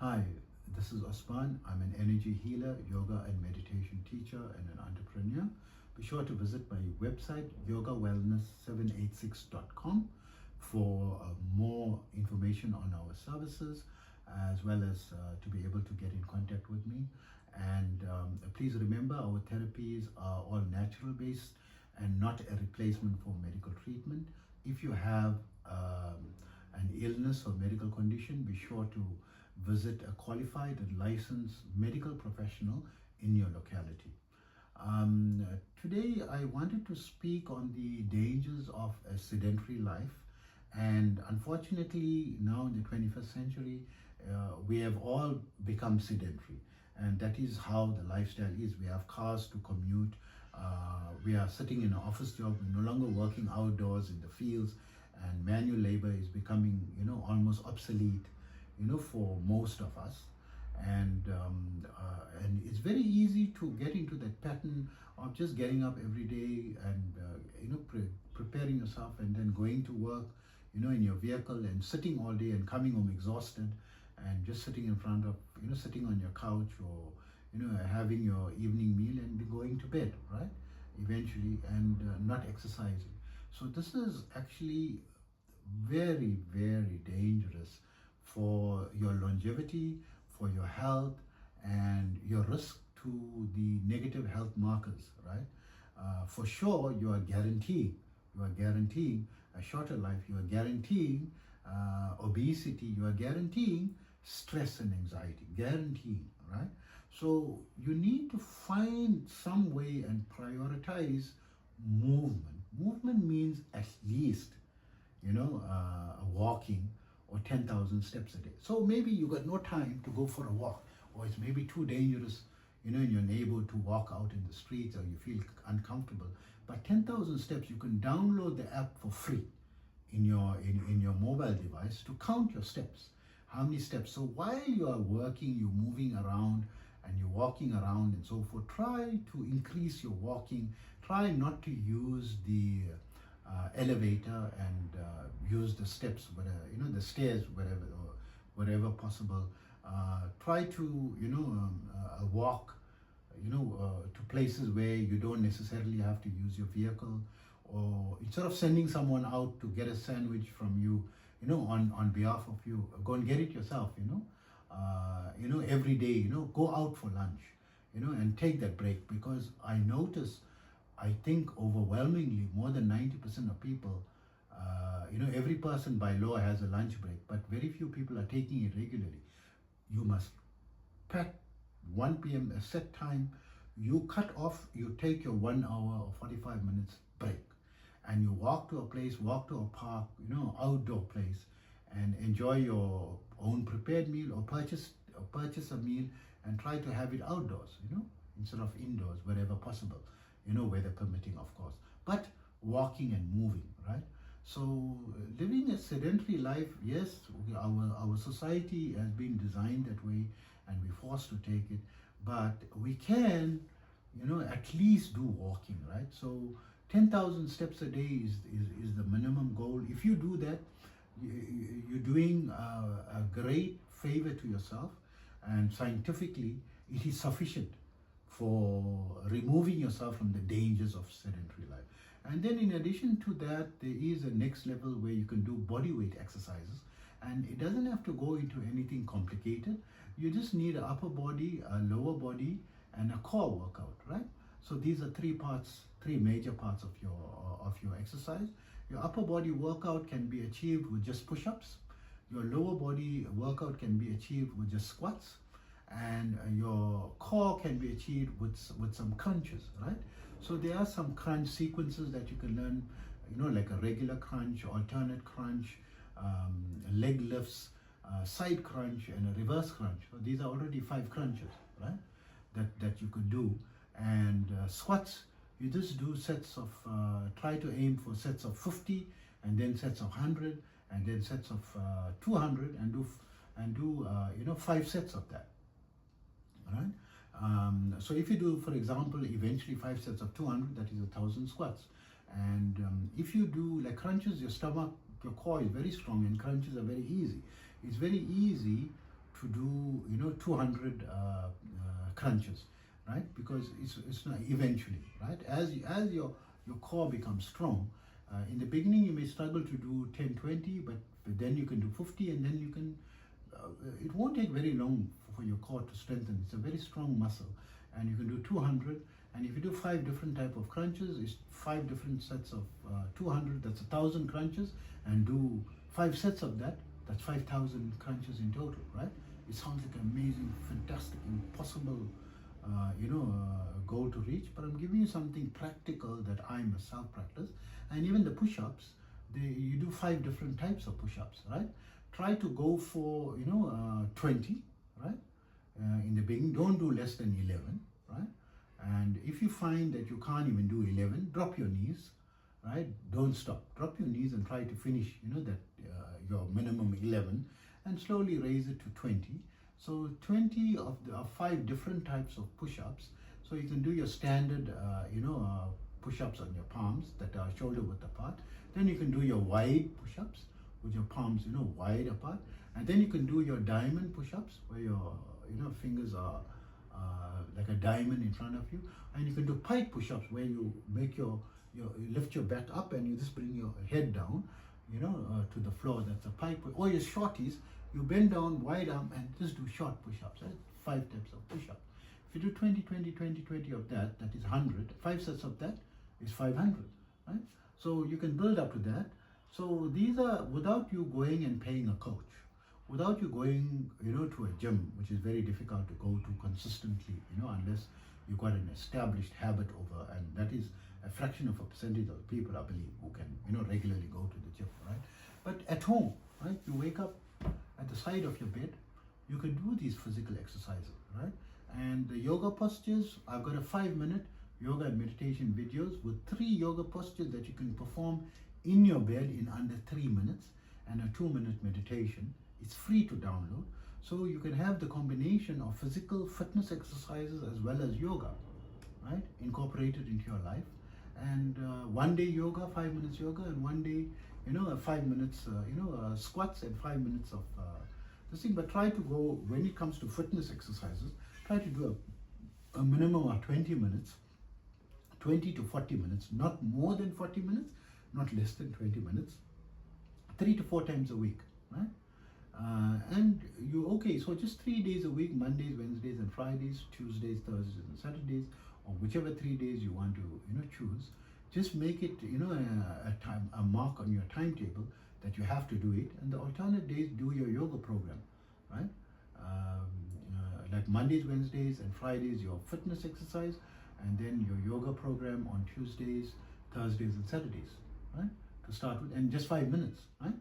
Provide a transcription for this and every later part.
Hi, this is Osman. I'm an energy healer, yoga and meditation teacher, and an entrepreneur. Be sure to visit my website, yogawellness786.com, for more information on our services, as well as to be able to get in contact with me. And please remember, our therapies are all natural based and not a replacement for medical treatment. If you have an illness or medical condition, be sure to visit a qualified and licensed medical professional in your locality. Today I wanted to speak on the dangers of a sedentary life, and unfortunately now in the 21st century we have all become sedentary, and that is how the lifestyle is. We have cars to commute, we are sitting in an office job, we're no longer working outdoors in the fields, and manual labor is becoming almost obsolete for most of us. And it's very easy to get into that pattern of just getting up every day and preparing yourself and then going to work in your vehicle and sitting all day and coming home exhausted and just sitting in front of sitting on your couch, or having your evening meal and going to bed, right, eventually, and not exercising. So this is actually very, very dangerous for your longevity, for your health, and your risk to the negative health markers, right? For sure, you are guaranteeing a shorter life, you are guaranteeing obesity, you are guaranteeing stress and anxiety, guaranteeing, right? So you need to find some way and prioritize movement. Movement means at least walking or 10,000 steps a day. So maybe you got no time to go for a walk, or it's maybe too dangerous, in your neighborhood to walk out in the streets, or you feel uncomfortable. But 10,000 steps, you can download the app for free in your mobile device to count your steps. How many steps? So while you are working, you're moving around and you're walking around and so forth, try to increase your walking. Try not to use the elevator and use the steps, whatever, the stairs, wherever possible. Try to walk to places where you don't necessarily have to use your vehicle, or instead of sending someone out to get a sandwich from you, on behalf of you, go and get it yourself. Every day, go out for lunch, and take that break. Because I think overwhelmingly more than 90% of people, every person by law has a lunch break, but very few people are taking it regularly. You must pack 1 p.m. a set time, you cut off, you take your 1 hour or 45 minutes break, and you walk to a place, walk to a park, outdoor place, and enjoy your own prepared meal, or purchase a meal and try to have it outdoors, instead of indoors, wherever possible, weather permitting, of course, but walking and moving, right? So living a sedentary life, yes, our society has been designed that way, and we're forced to take it, but we can, at least do walking, right? So 10,000 steps a day is the minimum goal. If you do that, you're doing a great favor to yourself, and scientifically it is sufficient for removing yourself from the dangers of sedentary life. And then in addition to that, there is a next level where you can do body weight exercises, and it doesn't have to go into anything complicated. You just need an upper body, a lower body, and a core workout, right? So these are three major parts of your exercise. Your upper body workout can be achieved with just push-ups. Your lower body workout can be achieved with just squats, and your core can be achieved with some crunches, right? So there are some crunch sequences that you can learn, like a regular crunch, alternate crunch, leg lifts, side crunch, and a reverse crunch. So these are already 5 crunches, right, that you could do. And squats, you just do sets of, try to aim for sets of 50, and then sets of 100, and then sets of 200, and do 5 sets of that. All right. So if you do, for example, eventually 5 sets of 200, that is 1,000 squats. And if you do like crunches, your core is very strong, and crunches are very easy. It's very easy to to do 200 crunches, right? Because it's not eventually, right? As your core becomes strong, in the beginning you may struggle to do 10, 20, but then you can do 50, and then you can. It won't take very long for your core to strengthen. It's a very strong muscle, and you can do 200. And if you do 5 different type of crunches, it's 5 different sets of 200. That's 1,000 crunches, and do 5 sets of that. That's 5,000 crunches in total, right? It sounds like an amazing, fantastic, impossible, goal to reach. But I'm giving you something practical that I myself practice. And even the push-ups, you do 5 different types of push-ups, right? Try to go for 20, right? In the beginning, don't do less than 11, right? And if you find that you can't even do 11, drop your knees, right? Don't stop. Drop your knees and try to finish, your minimum 11, and slowly raise it to 20. So 20 of the 5 different types of push-ups. So you can do your standard, push-ups on your palms that are shoulder width apart. Then you can do your wide push-ups with your palms, wide apart. And then you can do your diamond push-ups where your, fingers are like a diamond in front of you. And you can do pike push-ups where you make you lift your back up and you just bring your head down, to the floor. That's a pike. Or your shorties, you bend down, wide arm, and just do short push-ups. Right? 5 types of push-ups. If you do 20, 20, 20, 20 of that, that is 100. 5 sets of that is 500, right? So you can build up to that. So these are without you going and paying a coach, without you going, to a gym, which is very difficult to go to consistently, unless you've got an established habit over, and that is a fraction of a percentage of people, I believe, who can, regularly go to the gym, right? But at home, right, you wake up at the side of your bed, you can do these physical exercises, right? And the yoga postures, I've got a 5-minute yoga and meditation videos with 3 yoga postures that you can perform in your bed in under 3 minutes, and a 2-minute meditation. It's free to download. So you can have the combination of physical fitness exercises as well as yoga, right? Incorporated into your life. And one day yoga, 5 minutes yoga, and one day, 5 minutes, squats, and 5 minutes of this thing. But try to go, when it comes to fitness exercises, try to do a minimum of 20 minutes, 20 to 40 minutes, not more than 40 minutes, not less than 20 minutes, 3 to 4 times a week, right? So just 3 days a week, Mondays, Wednesdays, and Fridays, Tuesdays, Thursdays, and Saturdays, or whichever 3 days you want to, choose. Just make it, a mark on your timetable that you have to do it, and the alternate days do your yoga program, right? Like Mondays, Wednesdays, and Fridays, your fitness exercise, and then your yoga program on Tuesdays, Thursdays, and Saturdays, right? To start with, and just 5 minutes, right?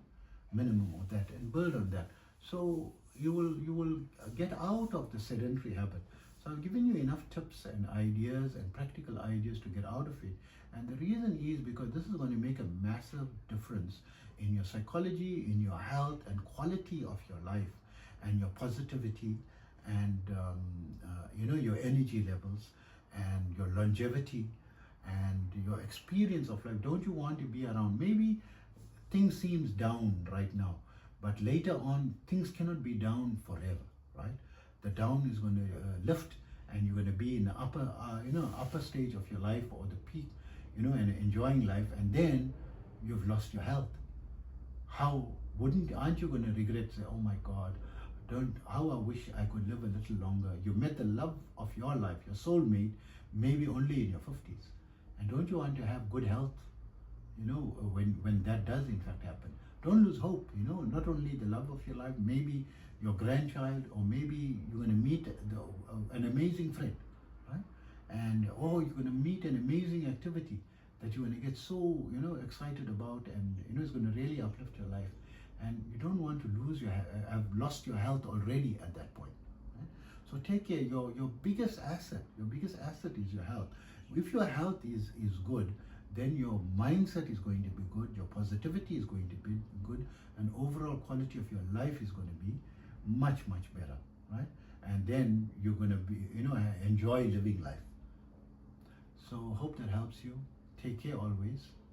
Minimum of that, and build on that. So you will get out of the sedentary habit. So I've given you enough tips and ideas and practical ideas to get out of it. And the reason is because this is going to make a massive difference in your psychology, in your health and quality of your life, and your positivity, and your energy levels, and your longevity, and your experience of life. Don't you want to be around? Maybe things seems down right now, but later on things cannot be down forever, right? The down is going to lift, and you're going to be in the upper stage of your life, or the peak, and enjoying life, and then you've lost your health. Aren't you going to regret, say, oh my God, how I wish I could live a little longer. You met the love of your life, your soulmate, maybe only in your 50s. And don't you want to have good health, when that does in fact happen? Don't lose hope, not only the love of your life, maybe your grandchild, or maybe you're going to meet an amazing friend, right? Or you're going to meet an amazing activity that you're going to get so, excited about, and, it's going to really uplift your life. And you don't want to have lost your health already at that point, right? So take care. Your biggest asset is your health. If your health is good, then your mindset is going to be good, your positivity is going to be good, and overall quality of your life is going to be much, much better, right? And then you're going to be, enjoy living life. So hope that helps you. Take care always.